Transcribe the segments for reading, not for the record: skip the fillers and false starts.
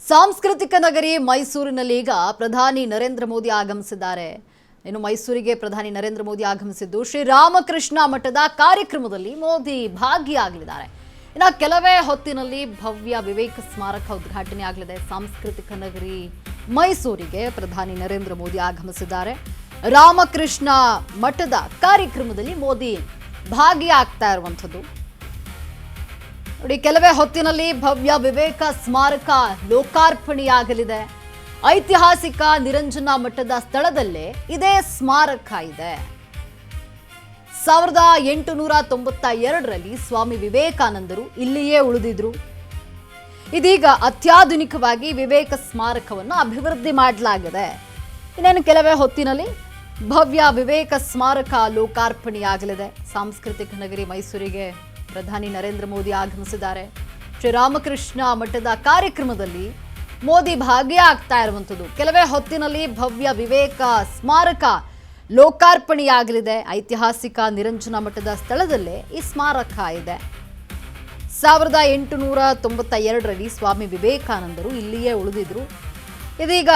ಸಾಂಸ್ಕೃತಿಕ ನಗರಿ ಮೈಸೂರಿನಲ್ಲಿ ಈಗ ಪ್ರಧಾನಿ ನರೇಂದ್ರ ಮೋದಿ ಆಗಮಿಸಿದ್ದಾರೆ. ಇನ್ನು ಮೈಸೂರಿಗೆ ಪ್ರಧಾನಿ ನರೇಂದ್ರ ಮೋದಿ ಆಗಮಿಸಿದ್ದು ಶ್ರೀರಾಮಕೃಷ್ಣ ಮಠದ ಕಾರ್ಯಕ್ರಮದಲ್ಲಿ ಮೋದಿ ಭಾಗಿಯಾಗಲಿದ್ದಾರೆ. ಇನ್ನು ಕೆಲವೇ ಹೊತ್ತಿನಲ್ಲಿ ಭವ್ಯ ವಿವೇಕ ಸ್ಮಾರಕ ಉದ್ಘಾಟನೆ ಆಗಲಿದೆ. ಸಾಂಸ್ಕೃತಿಕ ನಗರಿ ಮೈಸೂರಿಗೆ ಪ್ರಧಾನಿ ನರೇಂದ್ರ ಮೋದಿ ಆಗಮಿಸಿದ್ದಾರೆ. ರಾಮಕೃಷ್ಣ ಮಠದ ಕಾರ್ಯಕ್ರಮದಲ್ಲಿ ಮೋದಿ ಭಾಗಿಯಾಗ್ತಾ ಇರುವಂಥದ್ದು ನೋಡಿ. ಕೆಲವೇ ಹೊತ್ತಿನಲ್ಲಿ ಭವ್ಯ ವಿವೇಕ ಸ್ಮಾರಕ ಲೋಕಾರ್ಪಣೆಯಾಗಲಿದೆ. ಐತಿಹಾಸಿಕ ನಿರಂಜನ ಮಠದ ಸ್ಥಳದಲ್ಲೇ ಇದೇ ಸ್ಮಾರಕ ಇದೆ. 1892ರಲ್ಲಿ ಸ್ವಾಮಿ ವಿವೇಕಾನಂದರು ಇಲ್ಲಿಯೇ ಉಳಿದಿದ್ರು. ಇದೀಗ ಅತ್ಯಾಧುನಿಕವಾಗಿ ವಿವೇಕ ಸ್ಮಾರಕವನ್ನು ಅಭಿವೃದ್ಧಿ ಮಾಡಲಾಗಿದೆ. ಇನ್ನೇನು ಕೆಲವೇ ಹೊತ್ತಿನಲ್ಲಿ ಭವ್ಯ ವಿವೇಕ ಸ್ಮಾರಕ ಲೋಕಾರ್ಪಣೆಯಾಗಲಿದೆ. ಸಾಂಸ್ಕೃತಿಕ ನಗರಿ ಮೈಸೂರಿಗೆ ಪ್ರಧಾನಿ ನರೇಂದ್ರ ಮೋದಿ ಆಗಮಿಸಿದ್ದಾರೆ. ಶ್ರೀರಾಮಕೃಷ್ಣ ಮಠದ ಕಾರ್ಯಕ್ರಮದಲ್ಲಿ ಮೋದಿ ಭಾಗಿಯಾಗ್ತಾ ಇರುವಂಥದ್ದು. ಕೆಲವೇ ಹೊತ್ತಿನಲ್ಲಿ ಭವ್ಯ ವಿವೇಕ ಸ್ಮಾರಕ ಲೋಕಾರ್ಪಣೆಯಾಗಲಿದೆ. ಐತಿಹಾಸಿಕ ನಿರಂಜನ ಮಠದ ಸ್ಥಳದಲ್ಲೇ ಈ ಸ್ಮಾರಕ ಇದೆ. 1892ರಲ್ಲಿ ಸ್ವಾಮಿ ವಿವೇಕಾನಂದರು ಇಲ್ಲಿಯೇ ಉಳಿದಿದ್ರು. ಇದೀಗ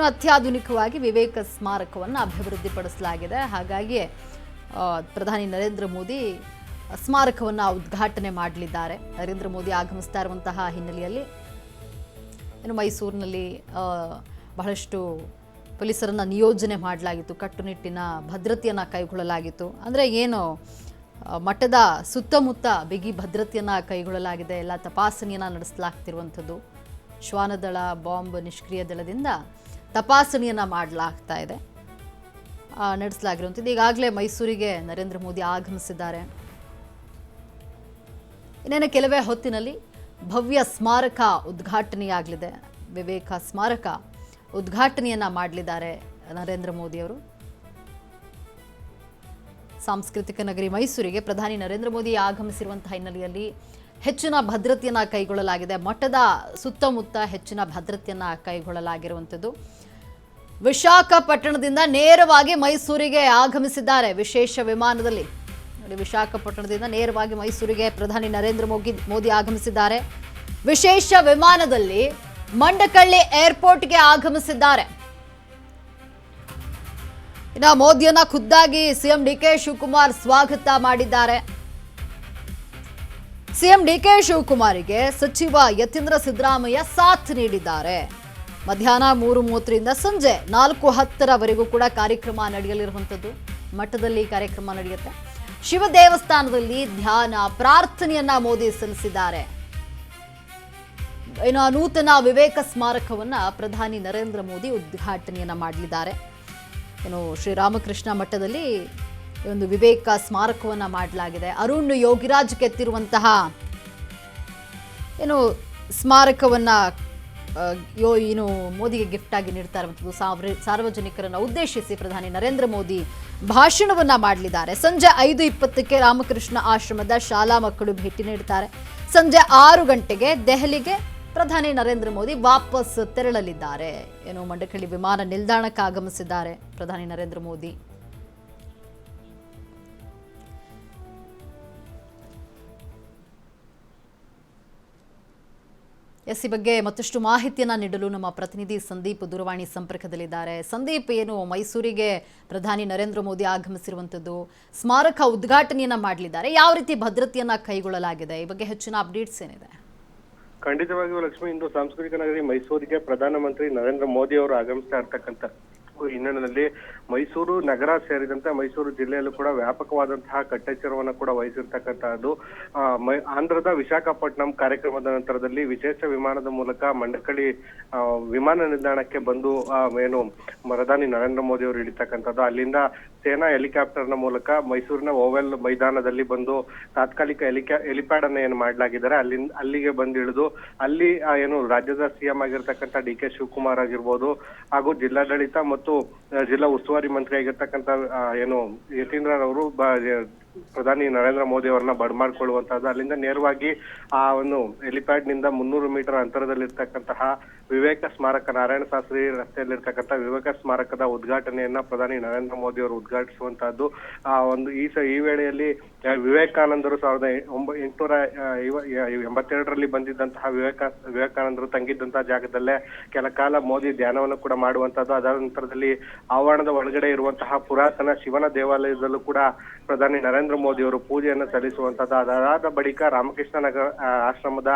ಅತ್ಯಾಧುನಿಕವಾಗಿ ವಿವೇಕ ಸ್ಮಾರಕವನ್ನು ಅಭಿವೃದ್ಧಿಪಡಿಸಲಾಗಿದೆ. ಹಾಗಾಗಿ ಪ್ರಧಾನಿ ನರೇಂದ್ರ ಮೋದಿ ಸ್ಮಾರಕವನ್ನು ಉದ್ಘಾಟನೆ ಮಾಡಲಿದ್ದಾರೆ. ನರೇಂದ್ರ ಮೋದಿ ಆಗಮಿಸ್ತಾ ಇರುವಂತಹ ಹಿನ್ನೆಲೆಯಲ್ಲಿ ಮೈಸೂರಿನಲ್ಲಿ ಬಹಳಷ್ಟು ಪೊಲೀಸರನ್ನು ನಿಯೋಜನೆ ಮಾಡಲಾಗಿತ್ತು. ಕಟ್ಟುನಿಟ್ಟಿನ ಭದ್ರತೆಯನ್ನು ಕೈಗೊಳ್ಳಲಾಗಿತ್ತು. ಅಂದರೆ ಮಠದ ಸುತ್ತಮುತ್ತ ಬಿಗಿ ಭದ್ರತೆಯನ್ನು ಕೈಗೊಳ್ಳಲಾಗಿದೆ. ಎಲ್ಲ ತಪಾಸಣೆಯನ್ನು ನಡೆಸಲಾಗ್ತಿರುವಂಥದ್ದು. ಶ್ವಾನದಳ, ಬಾಂಬ್ ನಿಷ್ಕ್ರಿಯ ದಳದಿಂದ ತಪಾಸಣೆಯನ್ನು ಮಾಡಲಾಗ್ತಾ ಇದೆ, ನಡೆಸಲಾಗಿರುವಂಥದ್ದು. ಈಗಾಗಲೇ ಮೈಸೂರಿಗೆ ನರೇಂದ್ರ ಮೋದಿ ಆಗಮಿಸಿದ್ದಾರೆ. ಇನ್ನೇನು ಕೆಲವೇ ಹೊತ್ತಿನಲ್ಲಿ ಭವ್ಯ ಸ್ಮಾರಕ ಉದ್ಘಾಟನೆಯಾಗಲಿದೆ. ವಿವೇಕ ಸ್ಮಾರಕ ಉದ್ಘಾಟನೆಯನ್ನ ಮಾಡಲಿದ್ದಾರೆ ನರೇಂದ್ರ ಮೋದಿಯವರು. ಸಾಂಸ್ಕೃತಿಕ ನಗರಿ ಮೈಸೂರಿಗೆ ಪ್ರಧಾನಿ ನರೇಂದ್ರ ಮೋದಿ ಆಗಮಿಸಿರುವಂತಹ ಹಿನ್ನೆಲೆಯಲ್ಲಿ ಹೆಚ್ಚಿನ ಭದ್ರತೆಯನ್ನು ಕೈಗೊಳ್ಳಲಾಗಿದೆ. ಮಠದ ಸುತ್ತಮುತ್ತ ಹೆಚ್ಚಿನ ಭದ್ರತೆಯನ್ನು ಕೈಗೊಳ್ಳಲಾಗಿರುವಂಥದ್ದು. ವಿಶಾಖಪಟ್ಟಣದಿಂದ ನೇರವಾಗಿ ಮೈಸೂರಿಗೆ ಆಗಮಿಸಿದ್ದಾರೆ ವಿಶೇಷ ವಿಮಾನದಲ್ಲಿ. ವಿಶಾಖಪಟ್ಟಣದಿಂದ ನೇರವಾಗಿ ಮೈಸೂರಿಗೆ ಪ್ರಧಾನಿ ನರೇಂದ್ರ ಮೋದಿ ಆಗಮಿಸಿದ್ದಾರೆ. ವಿಶೇಷ ವಿಮಾನದಲ್ಲಿ ಮಂಡಕಳ್ಳಿ ಏರ್ಪೋರ್ಟ್ಗೆ ಆಗಮಿಸಿದ್ದಾರೆ. ಇನ್ನು ಮೋದಿಯನ್ನ ಖುದ್ದಾಗಿ ಸಿಎಂ ಡಿಕೆ ಶಿವಕುಮಾರ್ ಸ್ವಾಗತ ಮಾಡಿದ್ದಾರೆ. ಸಿಎಂ ಡಿಕೆ ಶಿವಕುಮಾರಿಗೆ ಸಚಿವ ಯತೀಂದ್ರ ಸಿದ್ದರಾಮಯ್ಯ ಸಾಥ್ ನೀಡಿದ್ದಾರೆ. ಮಧ್ಯಾಹ್ನ 3:30ರಿಂದ ಸಂಜೆ 4:10ರವರೆಗೂ ಕೂಡ ಕಾರ್ಯಕ್ರಮ ನಡೆಯಲಿರುವಂಥದ್ದು. ಮಠದಲ್ಲಿ ಕಾರ್ಯಕ್ರಮ ನಡೆಯುತ್ತೆ. ಶಿವ ದೇವಸ್ಥಾನದಲ್ಲಿ ಧ್ಯಾನ ಪ್ರಾರ್ಥನೆಯನ್ನ ಮೋದಿ ಸಲ್ಲಿಸಿದ್ದಾರೆ. ಇನ್ನು ನೂತನ ವಿವೇಕ ಸ್ಮಾರಕವನ್ನ ಪ್ರಧಾನಿ ನರೇಂದ್ರ ಮೋದಿ ಉದ್ಘಾಟನೆಯನ್ನ ಮಾಡಲಿದ್ದಾರೆ. ಶ್ರೀರಾಮಕೃಷ್ಣ ಮಠದಲ್ಲಿ ಒಂದು ವಿವೇಕ ಸ್ಮಾರಕವನ್ನ ಮಾಡಲಾಗಿದೆ. ಅರುಣ್ ಯೋಗಿರಾಜ್ ಕೆತ್ತಿರುವಂತಹ ಸ್ಮಾರಕವನ್ನ ಮೋದಿಗೆ ಗಿಫ್ಟ್ ಆಗಿ ನೀಡ್ತಾ ಇರುವಂಥದ್ದು. ಸಾರ್ವಜನಿಕರನ್ನು ಉದ್ದೇಶಿಸಿ ಪ್ರಧಾನಿ ನರೇಂದ್ರ ಮೋದಿ ಭಾಷಣವನ್ನ ಮಾಡಲಿದ್ದಾರೆ. ಸಂಜೆ 5:20ಕ್ಕೆ ರಾಮಕೃಷ್ಣ ಆಶ್ರಮದ ಶಾಲಾ ಮಕ್ಕಳು ಭೇಟಿ ನೀಡುತ್ತಾರೆ. ಸಂಜೆ 6 ಗಂಟೆಗೆ ದೆಹಲಿಗೆ ಪ್ರಧಾನಿ ನರೇಂದ್ರ ಮೋದಿ ವಾಪಸ್ ತೆರಳಲಿದ್ದಾರೆ. ಮಂಡಕಳ್ಳಿ ವಿಮಾನ ನಿಲ್ದಾಣಕ್ಕೆ ಆಗಮಿಸಿದ್ದಾರೆ ಪ್ರಧಾನಿ ನರೇಂದ್ರ ಮೋದಿ. ಈ ಬಗ್ಗೆ ಮತ್ತಷ್ಟು ಮಾಹಿತಿಯನ್ನ ನೀಡಲು ನಮ್ಮ ಪ್ರತಿನಿಧಿ ಸಂದೀಪ್ ದೂರವಾಣಿ ಸಂಪರ್ಕದಲ್ಲಿದ್ದಾರೆ. ಸಂದೀಪ್, ಮೈಸೂರಿಗೆ ಪ್ರಧಾನಿ ನರೇಂದ್ರ ಮೋದಿ ಆಗಮಿಸಿರುವಂಥದ್ದು, ಸ್ಮಾರಕ ಉದ್ಘಾಟನೆಯನ್ನ ಮಾಡಲಿದ್ದಾರೆ, ಯಾವ ರೀತಿ ಭದ್ರತೆಯನ್ನ ಕೈಗೊಳ್ಳಲಾಗಿದೆ, ಈ ಬಗ್ಗೆ ಹೆಚ್ಚಿನ ಅಪ್ಡೇಟ್ಸ್ ಏನಿದೆ? ಖಂಡಿತವಾಗಿಯೂ ಲಕ್ಷ್ಮಿ, ಇಂದು ಸಾಂಸ್ಕೃತಿಕ ನಗರಿ ಮೈಸೂರಿಗೆ ಪ್ರಧಾನಮಂತ್ರಿ ನರೇಂದ್ರ ಮೋದಿ ಅವರು ಆಗಮಿಸ್ತಾ ಇರ್ತಕ್ಕಂಥ ಹಿನ್ನೆಲೆಯಲ್ಲಿ ಮೈಸೂರು ನಗರ ಸೇರಿದಂತೆ ಮೈಸೂರು ಜಿಲ್ಲೆಯಲ್ಲೂ ಕೂಡ ವ್ಯಾಪಕವಾದಂತಹ ಕಟ್ಟೆಚ್ಚರವನ್ನು ಕೂಡ ವಹಿಸಿರ್ತಕ್ಕಂತಹದ್ದು. ಆಂಧ್ರದ ವಿಶಾಖಪಟ್ಟಣಂ ಕಾರ್ಯಕ್ರಮದ ನಂತರದಲ್ಲಿ ವಿಶೇಷ ವಿಮಾನದ ಮೂಲಕ ಮಂಡಕಳ್ಳಿ ವಿಮಾನ ನಿಲ್ದಾಣಕ್ಕೆ ಬಂದು ಪ್ರಧಾನಿ ನರೇಂದ್ರ ಮೋದಿ ಅವರು ಇಳಿತಕ್ಕಂಥದ್ದು. ಅಲ್ಲಿಂದ ಸೇನಾ ಹೆಲಿಕಾಪ್ಟರ್ನ ಮೂಲಕ ಮೈಸೂರಿನ ಓವೆಲ್ ಮೈದಾನದಲ್ಲಿ ಬಂದು ತಾತ್ಕಾಲಿಕ ಹೆಲಿಪ್ಯಾಡ್ ಅನ್ನ ಮಾಡಲಾಗಿದ್ದಾರೆ. ಅಲ್ಲಿಗೆ ಬಂದು ಇಳಿದು ಅಲ್ಲಿ ರಾಜ್ಯದ ಸಿಎಂ ಆಗಿರ್ತಕ್ಕಂಥ ಡಿ ಕೆ ಶಿವಕುಮಾರ್ ಆಗಿರ್ಬೋದು, ಹಾಗೂ ಜಿಲ್ಲಾಡಳಿತ ಮತ್ತು ಜಿಲ್ಲಾ ಉಸ್ತುವಾರಿ ಮಂತ್ರಿ ಆಗಿರ್ತಕ್ಕಂಥ ಯತೀಂದ್ರರವರು ಪ್ರಧಾನಿ ನರೇಂದ್ರ ಮೋದಿ ಅವರನ್ನ ಬಡಮಾಡ್ಕೊಳ್ಳುವಂತಹದ್ದು. ಅಲ್ಲಿಂದ ನೇರವಾಗಿ ಆ ಒಂದು ಹೆಲಿಪ್ಯಾಡ್ ನಿಂದ 300 ಮೀಟರ್ ಅಂತರದಲ್ಲಿರ್ತಕ್ಕಂತಹ ವಿವೇಕ ಸ್ಮಾರಕ, ನಾರಾಯಣ ಶಾಸ್ತ್ರಿ ರಸ್ತೆಯಲ್ಲಿರ್ತಕ್ಕಂಥ ವಿವೇಕ ಸ್ಮಾರಕದ ಉದ್ಘಾಟನೆಯನ್ನ ಪ್ರಧಾನಿ ನರೇಂದ್ರ ಮೋದಿ ಅವರು ಉದ್ಘಾಟಿಸುವಂತಹದ್ದು. ಒಂದು ಈ ವೇಳೆಯಲ್ಲಿ ವಿವೇಕಾನಂದರು 1882ರಲ್ಲಿ ಬಂದಿದ್ದಂತಹ ವಿವೇಕಾನಂದರು ತಂಗಿದ್ದಂತಹ ಜಾಗದಲ್ಲೇ ಕೆಲ ಕಾಲ ಮೋದಿ ಧ್ಯಾನವನ್ನು ಕೂಡ ಮಾಡುವಂತಹದ್ದು. ಅದಾದ ನಂತರದಲ್ಲಿ ಆವರಣದ ಒಳಗಡೆ ಇರುವಂತಹ ಪುರಾತನ ಶಿವನ ದೇವಾಲಯದಲ್ಲೂ ಕೂಡ ಪ್ರಧಾನಿ ನರೇಂದ್ರ ಮೋದಿ ಅವರು ಪೂಜೆಯನ್ನು ಸಲ್ಲಿಸುವಂತದ್ದು. ಅದಾದ ಬಳಿಕ ರಾಮಕೃಷ್ಣ ನಗರ ಆಶ್ರಮದ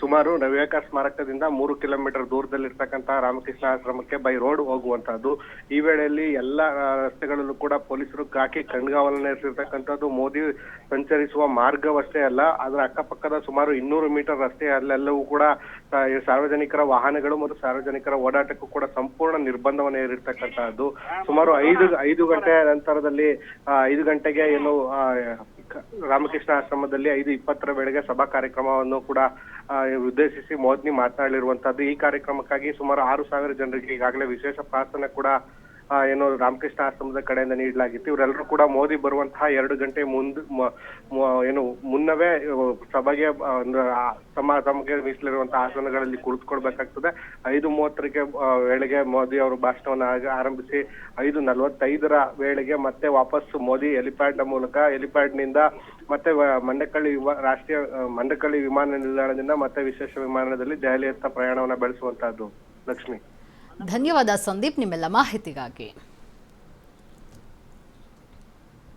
ಸುಮಾರು ವಿವೇಕ ಸ್ಮಾರಕದಿಂದ 3 ಕಿಲೋಮೀಟರ್ ದೂರದಲ್ಲಿರ್ತಕ್ಕಂತಹ ರಾಮಕೃಷ್ಣ ಆಶ್ರಮಕ್ಕೆ ಬೈ ರೋಡ್ ಹೋಗುವಂತಹದ್ದು. ಈ ವೇಳೆಯಲ್ಲಿ ಎಲ್ಲ ರಸ್ತೆಗಳಲ್ಲೂ ಕೂಡ ಪೊಲೀಸರು ಖಾಕಿ ಕಣ್ಗಾವಲನ್ನು ಇರಿಸಿರ್ತಕ್ಕಂಥದ್ದು. ಮೋದಿ ಸಂಚರಿಸುವ ಮಾರ್ಗವಷ್ಟೇ ಅಲ್ಲ, ಅದರ ಅಕ್ಕಪಕ್ಕದ ಸುಮಾರು 200 ಮೀಟರ್ ರಸ್ತೆ ಅಲ್ಲೆಲ್ಲವೂ ಕೂಡ ಸಾರ್ವಜನಿಕರ ವಾಹನಗಳು ಮತ್ತು ಸಾರ್ವಜನಿಕರ ಓಡಾಟಕ್ಕೂ ಕೂಡ ಸಂಪೂರ್ಣ ನಿರ್ಬಂಧವನ್ನು ಹೇರಿರ್ತಕ್ಕಂತಹದ್ದು. ಸುಮಾರು 5 ಗಂಟೆ ನಂತರದಲ್ಲಿ 5 ಗಂಟೆಗೆ ಏನು ರಾಮಕೃಷ್ಣ ಆಶ್ರಮದಲ್ಲಿ 5:20ರ ವೇಳೆಗೆ ಸಭಾ ಕಾರ್ಯಕ್ರಮವನ್ನು ಕೂಡ ಉದ್ದೇಶಿಸಿ ಮೋದಿ ಮಾತನಾಡಿರುವಂತಹದ್ದು. ಈ ಕಾರ್ಯಕ್ರಮಕ್ಕಾಗಿ ಸುಮಾರು 6,000 ಜನರಿಗೆ ಈಗಾಗಲೇ ವಿಶೇಷ ಪ್ರಾರ್ಥನೆ ಕೂಡ ಏನು ರಾಮಕೃಷ್ಣ ಆಶ್ರಮದ ಕಡೆಯಿಂದ ನೀಡಲಾಗಿತ್ತು. ಇವರೆಲ್ಲರೂ ಕೂಡ ಮೋದಿ ಬರುವಂತಹ 2 ಗಂಟೆ ಮುನ್ನವೇ ಸಭೆಗೆ ತಮಗೆ ಮೀಸಲಿರುವಂತಹ ಆಸನಗಳಲ್ಲಿ ಕುಳಿತುಕೊಳ್ಬೇಕಾಗ್ತದೆ. 5:30ಕ್ಕೆ ವೇಳೆಗೆ ಮೋದಿ ಅವರು ಭಾಷಣವನ್ನು ಆರಂಭಿಸಿ 5:45ರ ವೇಳೆಗೆ ಮತ್ತೆ ವಾಪಸ್ ಮೋದಿ ಹೆಲಿಪ್ಯಾಡ್ ನಿಂದ ಮತ್ತೆ ಮಂಡಕಳ್ಳಿ ವಿಮಾನ ನಿಲ್ದಾಣದಿಂದ ಮತ್ತೆ ವಿಶೇಷ ವಿಮಾನದಲ್ಲಿ ದೆಹಲಿಯತ್ತ ಪ್ರಯಾಣವನ್ನ ಬೆಳೆಸುವಂತಹದ್ದು. ಲಕ್ಷ್ಮಿ, ಧನ್ಯವಾದ ಸಂದೀಪ್ ನಿಮ್ಮೆಲ್ಲ ಮಾಹಿತಿಗಾಗಿ.